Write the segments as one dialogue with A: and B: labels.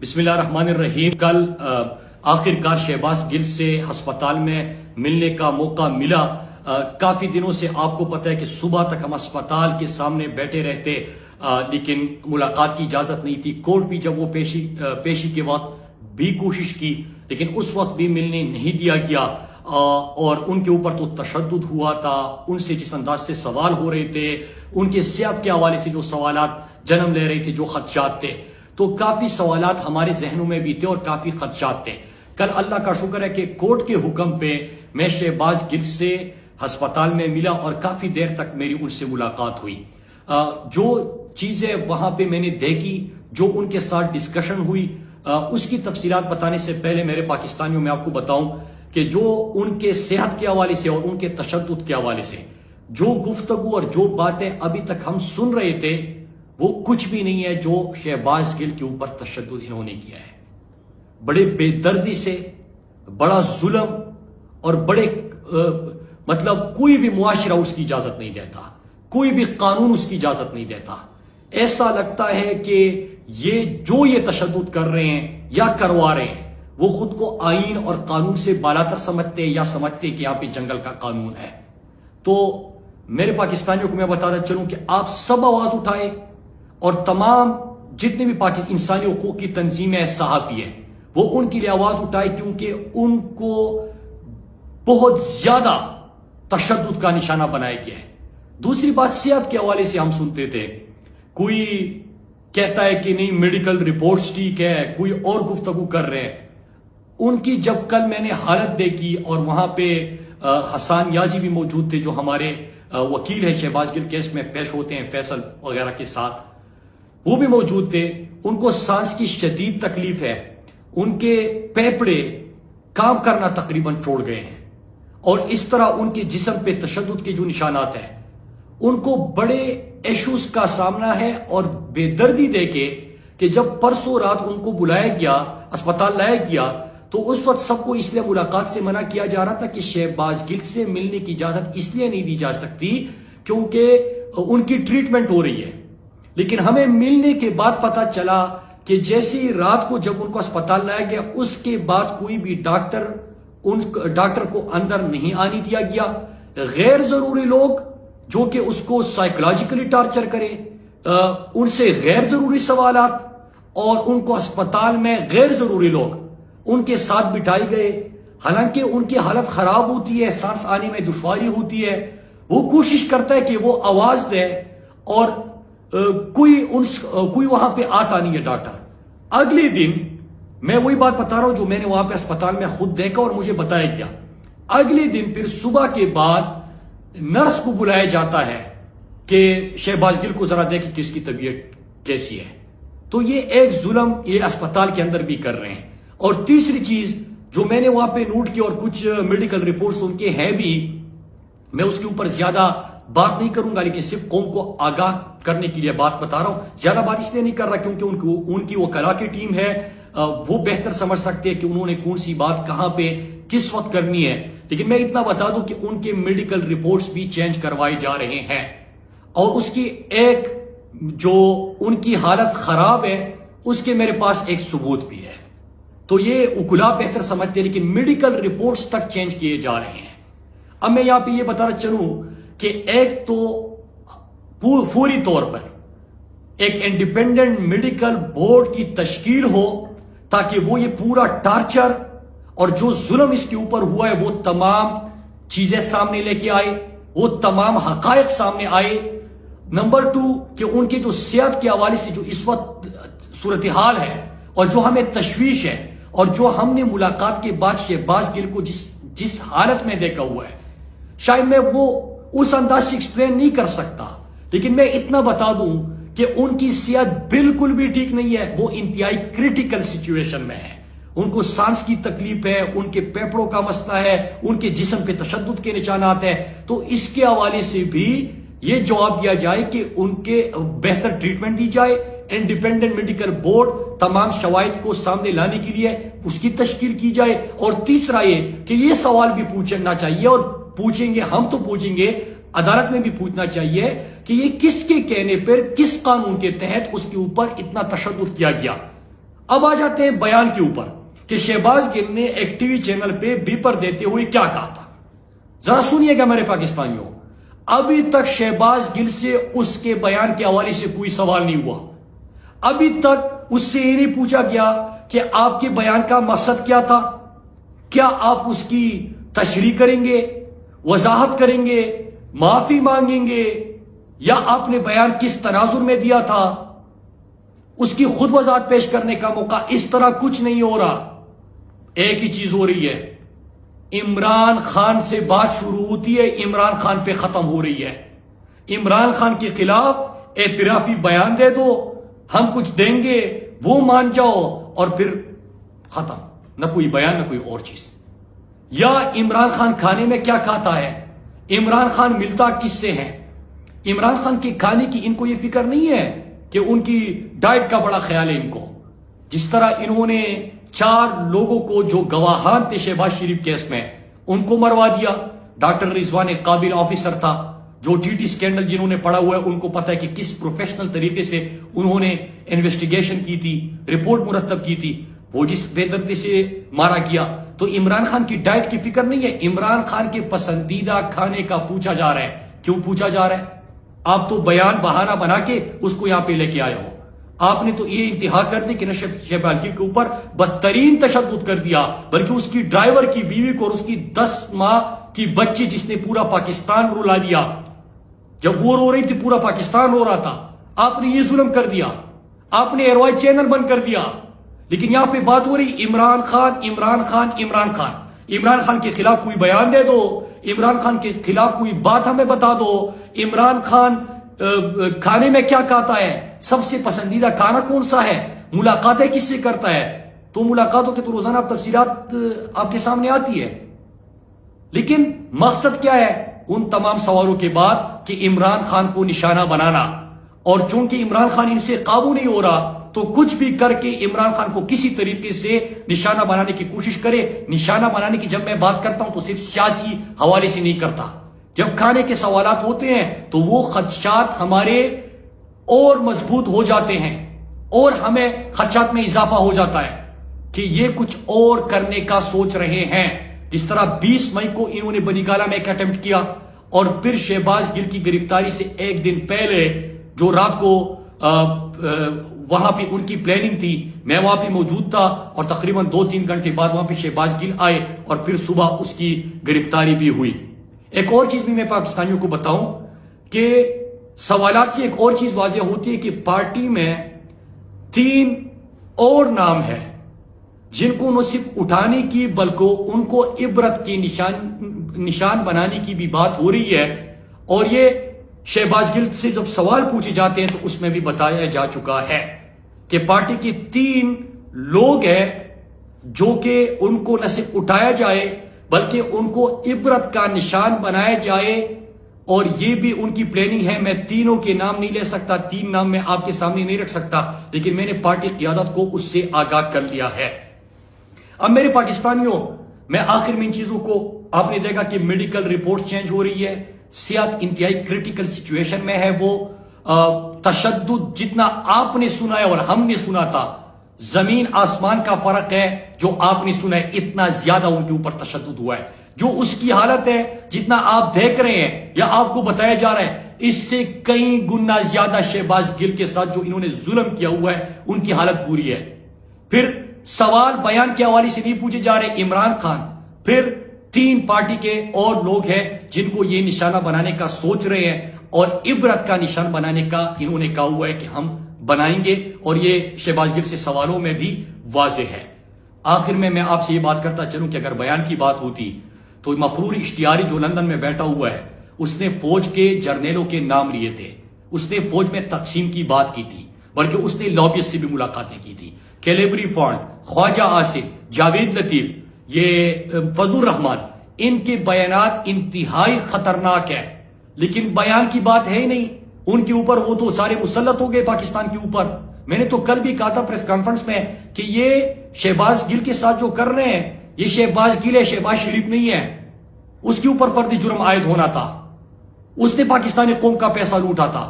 A: بسم اللہ الرحمن الرحیم۔ کل آخر کار شہباز گل سے ہسپتال میں ملنے کا موقع ملا۔ کافی دنوں سے آپ کو پتہ ہے کہ صبح تک ہم ہسپتال کے سامنے بیٹھے رہتے، لیکن ملاقات کی اجازت نہیں تھی۔ کورٹ بھی جب وہ پیشی کے وقت بھی کوشش کی، لیکن اس وقت بھی ملنے نہیں دیا گیا، اور ان کے اوپر تو تشدد ہوا تھا۔ ان سے جس انداز سے سوال ہو رہے تھے، ان کے صحت کے حوالے سے جو سوالات جنم لے رہے تھے، جو خدشات تھے، تو کافی سوالات ہمارے ذہنوں میں بھی تھے اور کافی خدشات تھے۔ کل اللہ کا شکر ہے کہ کورٹ کے حکم پہ میں شہباز گل سے ہسپتال میں ملا اور کافی دیر تک میری ان سے ملاقات ہوئی۔ جو چیزیں وہاں پہ میں نے دیکھی، جو ان کے ساتھ ڈسکشن ہوئی، اس کی تفصیلات بتانے سے پہلے میرے پاکستانیوں میں آپ کو بتاؤں کہ جو ان کے صحت کے حوالے سے اور ان کے تشدد کے حوالے سے جو گفتگو اور جو باتیں ابھی تک ہم سن رہے تھے، وہ کچھ بھی نہیں ہے جو شہباز گل کے اوپر تشدد انہوں نے کیا ہے۔ بڑے بے دردی سے، بڑا ظلم اور بڑے مطلب کوئی بھی معاشرہ اس کی اجازت نہیں دیتا، کوئی بھی قانون اس کی اجازت نہیں دیتا۔ ایسا لگتا ہے کہ یہ تشدد کر رہے ہیں یا کروا رہے ہیں، وہ خود کو آئین اور قانون سے بالاتر سمجھتے یا سمجھتے کہ یہاں پہ جنگل کا قانون ہے۔ تو میرے پاکستانیوں کو میں بتانا چلوں کہ آپ سب آواز اٹھائے، اور تمام جتنے بھی انسانی حقوق کی تنظیمیں صحافی ہیں، وہ ان کے لیے آواز اٹھائے، کیونکہ ان کو بہت زیادہ تشدد کا نشانہ بنایا گیا ہے۔ دوسری بات، صحت کے حوالے سے ہم سنتے تھے، کوئی کہتا ہے کہ نہیں میڈیکل رپورٹس ٹھیک ہے، کوئی اور گفتگو کر رہے ہیں۔ ان کی جب کل میں نے حالت دیکھی، اور وہاں پہ حسان یازی بھی موجود تھے، جو ہمارے وکیل ہے شہباز گل کیس میں پیش ہوتے ہیں فیصل وغیرہ کے ساتھ، وہ بھی موجود تھے۔ ان کو سانس کی شدید تکلیف ہے، ان کے پھیپھڑے کام کرنا تقریباً چھوڑ گئے ہیں، اور اس طرح ان کے جسم پہ تشدد کے جو نشانات ہیں، ان کو بڑے ایشوز کا سامنا ہے۔ اور بے دردی دے کے کہ جب پرسوں رات ان کو بلایا گیا، اسپتال لایا گیا، تو اس وقت سب کو اس لیے ملاقات سے منع کیا جا رہا تھا کہ شہباز گل سے ملنے کی اجازت اس لیے نہیں دی جا سکتی کیونکہ ان کی ٹریٹمنٹ ہو رہی ہے۔ لیکن ہمیں ملنے کے بعد پتا چلا کہ جیسی رات کو جب ان کو اسپتال لایا گیا، اس کے بعد کوئی بھی ڈاکٹر کو اندر نہیں آنے دیا گیا۔ غیر ضروری لوگ جو کہ اس کو سائیکولوجیکلی ٹارچر کرے، ان سے غیر ضروری سوالات، اور ان کو اسپتال میں غیر ضروری لوگ ان کے ساتھ بٹھائے گئے۔ حالانکہ ان کی حالت خراب ہوتی ہے، سانس آنے میں دشواری ہوتی ہے، وہ کوشش کرتا ہے کہ وہ آواز دے، اور کوئی وہاں پہ آتا نہیں ہے ڈاکٹر۔ اگلے دن میں وہی بات بتا رہا ہوں جو میں نے وہاں پہ اسپتال میں خود دیکھا اور مجھے بتایا گیا۔ اگلے دن پھر صبح کے بعد نرس کو بلایا جاتا ہے کہ شہباز گل کو ذرا دیکھیں کہ اس کی طبیعت کیسی ہے۔ تو یہ ایک ظلم یہ اسپتال کے اندر بھی کر رہے ہیں۔ اور تیسری چیز جو میں نے وہاں پہ نوٹ کی، اور کچھ میڈیکل رپورٹس ان کے ہیں بھی، میں اس کے اوپر زیادہ بات نہیں کروں گا، لیکن صرف قوم کو آگاہ کرنے کے لیے بات بتا رہا ہوں۔ زیادہ بات اس لیے نہیں کر رہا کیونکہ ان کی وکلاء کی ٹیم ہے، وہ بہتر سمجھ سکتے ہیں کہ انہوں نے کون سی بات کہاں پہ کس وقت کرنی ہے۔ لیکن میں اتنا بتا دوں کہ ان کے میڈیکل رپورٹس بھی چینج کروائے جا رہے ہیں، اور اس کی ایک جو ان کی حالت خراب ہے، اس کے میرے پاس ایک ثبوت بھی ہے۔ تو یہ وکلاء بہتر سمجھتے ہیں، لیکن میڈیکل رپورٹس تک چینج کیے جا رہے ہیں۔ اب میں یہاں پہ یہ بتانا چلوں کہ ایک تو فوری طور پر ایک انڈیپینڈنٹ میڈیکل بورڈ کی تشکیل ہو، تاکہ وہ یہ پورا ٹارچر اور جو ظلم اس کے اوپر ہوا ہے وہ تمام چیزیں سامنے لے کے آئے، وہ تمام حقائق سامنے آئے۔ نمبر 2 کہ ان کے جو صحت کے حوالے سے جو اس وقت صورتحال ہے، اور جو ہمیں تشویش ہے، اور جو ہم نے ملاقات کے بعد شہباز گل کو جس حالت میں دیکھا ہوا ہے، شاید میں وہ اس انداز سے ایکسپلین نہیں کر سکتا، لیکن میں اتنا بتا دوں کہ ان کی صحت بالکل بھی ٹھیک نہیں ہے، وہ انتہائی کریٹیکل سچویشن میں ہے۔ ان کو سانس کی تکلیف ہے، ان کے پھیپھڑوں کا مسئلہ ہے، ان کے جسم پہ تشدد کے نشانات ہیں۔ تو اس کے حوالے سے بھی یہ جواب دیا جائے کہ ان کے بہتر ٹریٹمنٹ دی جائے۔ انڈیپینڈنٹ میڈیکل بورڈ تمام شواہد کو سامنے لانے کے لیے اس کی تشکیل کی جائے۔ اور تیسرا یہ کہ یہ سوال بھی پوچھنا چاہیے، اور پوچھیں گے، ہم تو پوچھیں گے، عدالت میں بھی پوچھنا چاہیے کہ یہ کس کے کہنے پر، کس قانون کے تحت اس کے اوپر اتنا تشدد کیا گیا۔ اب آ جاتے ہیں بیان کے اوپر کہ شہباز گل نے ایک ٹی وی چینل پہ بیپر دیتے ہوئے کیا کہا تھا. ذرا سنیے گا میرے پاکستانیوں. ابھی تک شہباز گل سے اس کے بیان کے حوالے سے کوئی سوال نہیں ہوا. ابھی تک اس سے یہ نہیں پوچھا گیا کہ آپ کے بیان کا مقصد کیا تھا, کیا آپ اس کی تشریح کریں گے, وضاحت کریں گے, معافی مانگیں گے, یا آپ نے بیان کس تناظر میں دیا تھا, اس کی خود وضاحت پیش کرنے کا موقع. اس طرح کچھ نہیں ہو رہا. ایک ہی چیز ہو رہی ہے, عمران خان سے بات شروع ہوتی ہے, عمران خان پہ ختم ہو رہی ہے. عمران خان کے خلاف اعترافی بیان دے دو, ہم کچھ دیں گے, وہ مان جاؤ, اور پھر ختم. نہ کوئی بیان نہ کوئی اور چیز. یا عمران خان کھانے میں کیا کھاتا ہے, عمران خان ملتا کس سے ہے, عمران خان کے کھانے کی ان کو یہ فکر نہیں ہے کہ ان کی ڈائٹ کا بڑا خیال ہے ان کو. جس طرح انہوں نے 4 لوگوں کو جو گواہان تھے شہباز شریف کیس میں ان کو مروا دیا. ڈاکٹر رضوان ایک قابل آفیسر تھا, جو ٹی ٹی سکینڈل جنہوں نے پڑھا ہوا ہے ان کو پتا ہے کہ کس پروفیشنل طریقے سے انہوں نے انویسٹیگیشن کی تھی, رپورٹ مرتب کی تھی. وہ جس بے دردی سے مارا گیا. تو عمران خان کی ڈائٹ کی فکر نہیں ہے. عمران خان کے پسندیدہ کھانے کا پوچھا جا رہا ہے. کیوں پوچھا جا رہا ہے؟ آپ تو بیان بہانہ بنا کے اس کو یہاں پہ لے کے آئے ہو. آپ نے تو یہ انتہا کر دی کہ شہباز گل کے اوپر بدترین تشدد کر دیا, بلکہ اس کی ڈرائیور کی بیوی کو اور اس کی 10 ماہ کی بچی جس نے پورا پاکستان رلا دیا, جب وہ رو رہی تھی پورا پاکستان رو رہا تھا, آپ نے یہ ظلم کر دیا. آپ نے ایئروائز چینل بند کر دیا. لیکن یہاں پہ بات ہو رہی عمران خان عمران خان عمران خان. عمران خان کے خلاف کوئی بیان دے دو, عمران خان کے خلاف کوئی بات ہمیں بتا دو. عمران خان کھانے میں کیا کھاتا ہے, سب سے پسندیدہ کھانا کون سا ہے, ملاقاتیں کس سے کرتا ہے. تو ملاقاتوں کے تو روزانہ تفصیلات آپ کے سامنے آتی ہے. لیکن مقصد کیا ہے ان تمام سوالوں کے بعد کہ عمران خان کو نشانہ بنانا. اور چونکہ عمران خان ان سے قابو نہیں ہو رہا تو کچھ بھی کر کے عمران خان کو کسی طریقے سے نشانہ بنانے کی کوشش کرے. نشانہ بنانے کی جب میں بات کرتا ہوں تو صرف سیاسی حوالے سے نہیں کرتا. جب کھانے کے سوالات ہوتے ہیں تو وہ خدشات ہمارے اور مضبوط ہو جاتے ہیں, اور ہمیں خدشات میں اضافہ ہو جاتا ہے کہ یہ کچھ اور کرنے کا سوچ رہے ہیں. جس طرح 20 مئی کو انہوں نے بنی گالہ میں ایک اٹیمپٹ کیا, اور پھر شہباز گل کی گرفتاری سے ایک دن پہلے جو رات کو وہاں پہ ان کی پلاننگ تھی, میں وہاں پہ موجود تھا, اور تقریباً 2-3 گھنٹے بعد وہاں پہ شہباز گل آئے, اور پھر صبح اس کی گرفتاری بھی ہوئی. ایک اور چیز بھی میں پاکستانیوں کو بتاؤں کہ سوالات سے ایک اور چیز واضح ہوتی ہے کہ پارٹی میں 3 اور نام ہیں جن کو نہ صرف اٹھانے کی بلکہ ان کو عبرت کی نشان بنانے کی بھی بات ہو رہی ہے. اور یہ شہباز گل سے جب سوال پوچھے جاتے ہیں تو اس میں بھی بتایا جا چکا ہے کہ پارٹی کے 3 لوگ ہیں جو کہ ان کو نہ صرف اٹھایا جائے بلکہ ان کو عبرت کا نشان بنایا جائے. اور یہ بھی ان کی پلاننگ ہے. میں تینوں کے نام نہیں لے سکتا, 3 نام میں آپ کے سامنے نہیں رکھ سکتا, لیکن میں نے پارٹی قیادت کو اس سے آگاہ کر لیا ہے. اب میرے پاکستانیوں, میں آخر میں ان چیزوں کو, آپ نے دیکھا کہ میڈیکل رپورٹ چینج ہو رہی ہے, صحت انتہائی کرٹیکل سچویشن میں ہے. وہ تشدد جتنا آپ نے سنا ہے اور ہم نے سنا تھا, زمین آسمان کا فرق ہے. جو آپ نے سنا ہے اتنا زیادہ ان کے اوپر تشدد ہوا ہے. جو اس کی حالت ہے جتنا آپ دیکھ رہے ہیں یا آپ کو بتایا جا رہا ہے, اس سے کئی گنا زیادہ شہباز گل کے ساتھ جو انہوں نے ظلم کیا ہوا ہے ان کی حالت بری ہے. پھر سوال بیان کے حوالے سے نہیں پوچھے جا رہے عمران خان, پھر 3 پارٹی کے اور لوگ ہیں جن کو یہ نشانہ بنانے کا سوچ رہے ہیں, اور عبرت کا نشان بنانے کا انہوں نے کہا ہوا ہے کہ ہم بنائیں گے. اور یہ شہباز گل سے سوالوں میں بھی واضح ہے. آخر میں آپ سے یہ بات کرتا چلوں کہ اگر بیان کی بات ہوتی تو مفرور اشتیاری جو لندن میں بیٹھا ہوا ہے اس نے فوج کے جرنیلوں کے نام لیے تھے, اس نے فوج میں تقسیم کی بات کی تھی, بلکہ اس نے لابیسٹ سے بھی ملاقاتیں کی تھی. کیلیبری فانڈ, خواجہ آصف, جاوید لطیف, یہ فضل الرحمان, ان کے بیانات انتہائی خطرناک ہیں. لیکن بیان کی بات ہے ہی نہیں ان کے اوپر. وہ تو سارے مسلط ہو گئے پاکستان کے اوپر. میں نے تو کل بھی کہا تھا پریس کانفرنس میں کہ یہ شہباز گل کے ساتھ جو کر رہے ہیں یہ شہباز گل ہے, شہباز شریف نہیں ہے. اس کے اوپر فرد جرم عائد ہونا تھا. اس نے پاکستانی قوم کا پیسہ لوٹا تھا.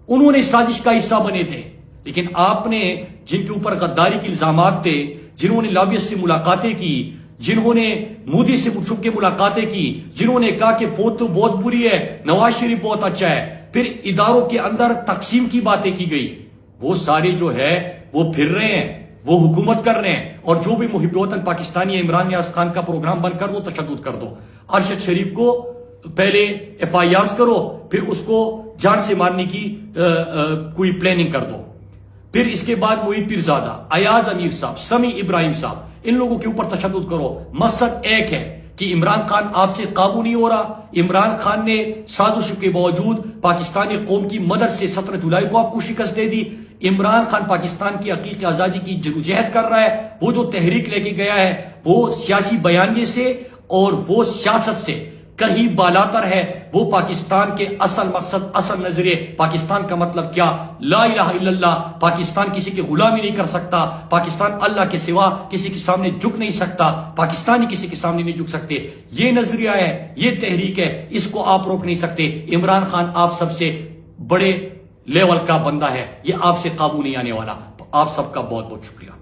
A: انہوں نے سازش کا حصہ بنے تھے. لیکن آپ نے جن کے اوپر غداری کے الزامات تھے، جنہوں نے لابیسٹ سے ملاقاتیں کی، جنہوں نے مودی سے چھپ کے ملاقاتیں کی، جنہوں نے کہا کہ فوج تو بہت بری ہے، نواز شریف بہت اچھا ہے، پھر اداروں کے اندر تقسیم کی باتیں کی گئی، وہ سارے جو ہے وہ پھر رہے ہیں، وہ حکومت کر رہے ہیں، اور جو بھی محب وطن پاکستانی عمران نیاز خان کا پروگرام بن کر وہ تشدد کر دو۔ ارشد شریف کو پہلے ایف آئی آرز کرو، پھر اس کو جان سے مارنے کی کوئی پلاننگ کر دو، پھر اس کے بعد معید پیرزادہ، ایاز امیر صاحب، سمیع ابراہیم صاحب، ان لوگوں کے اوپر تشدد کرو۔ مقصد ایک ہے کہ عمران خان آپ سے قابو نہیں ہو رہا۔ عمران خان نے سازش کے باوجود پاکستانی قوم کی مدد سے 17 جولائی کو آپ کو شکست دے دی۔ عمران خان پاکستان کی حقیقی آزادی کی جدوجہد کر رہا ہے۔ وہ جو تحریک لے کے گیا ہے وہ سیاسی بیانیے سے اور وہ سیاست سے کہیں بالاتر ہے۔ وہ پاکستان کے اصل مقصد، اصل نظریے، پاکستان کا مطلب کیا، لا الہ الا اللہ، پاکستان کسی کی غلامی نہیں کر سکتا، پاکستان اللہ کے سوا کسی کے سامنے جھک نہیں سکتا، پاکستانی کسی کے سامنے نہیں جھک سکتے، یہ نظریہ ہے، یہ تحریک ہے، اس کو آپ روک نہیں سکتے۔ عمران خان آپ سب سے بڑے لیول کا بندہ ہے، یہ آپ سے قابو نہیں آنے والا۔ آپ سب کا بہت بہت شکریہ۔